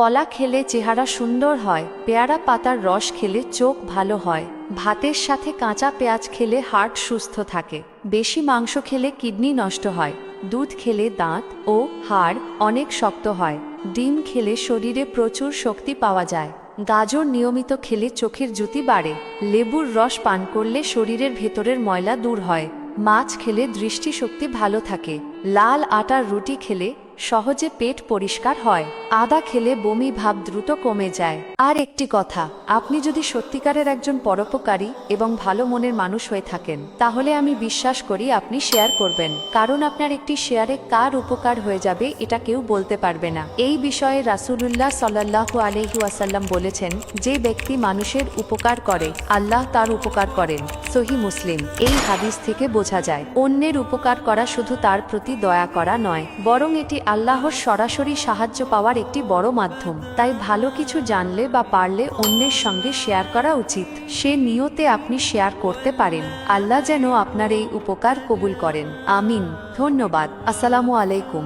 কলা খেলে চেহারা সুন্দর হয়, পেয়ারা পাতার রস খেলে চোখ ভালো হয়, ভাতের সাথে কাঁচা পেঁয়াজ খেলে হার্ট সুস্থ থাকে, বেশি মাংস খেলে কিডনি নষ্ট হয়, দুধ খেলে দাঁত ও হাড় অনেক শক্ত হয়, ডিম খেলে শরীরে প্রচুর শক্তি পাওয়া যায়, গাজর নিয়মিত খেলে চোখের জ্যোতি বাড়ে, লেবুর রস পান করলে শরীরের ভেতরের ময়লা দূর হয়, মাছ খেলে দৃষ্টিশক্তি ভালো থাকে, লাল আটার রুটি খেলে সহজে পেট পরিষ্কার হয়, আদা খেলে বমি ভাব দ্রুত কমে যায়। আর একটি কথা, আপনি যদি সত্যিকারের একজন পরোপকারী এবং ভালো মনের মানুষ হয়ে থাকেন, তাহলে আমি বিশ্বাস করি আপনি শেয়ার করবেন, কারণ আপনার একটি শেয়ারে কার উপকার হয়ে যাবে এটা কেউ বলতে পারবে না। এই বিষয়ে রাসূলুল্লাহ সাল্লাল্লাহু আলাইহি ওয়াসাল্লাম বলেছেন, যে ব্যক্তি মানুষের উপকার করে আল্লাহ তার উপকার করেন। সহিহ মুসলিম। এই হাদিস থেকে বোঝা যায়, অন্যের উপকার করা শুধু তার প্রতি দয়া করা নয়, বরং এটি আল্লাহর সরাসরি সাহায্য পাওয়ার একটি বড় মাধ্যম। তাই ভালো কিছু জানলে বা পারলে অন্যের সঙ্গে শেয়ার করা উচিত। সে নিয়তে আপনি শেয়ার করতে পারেন। আল্লাহ যেন আপনার এই উপকার কবুল করেন। আমিন। ধন্যবাদ। আসসালামু আলাইকুম।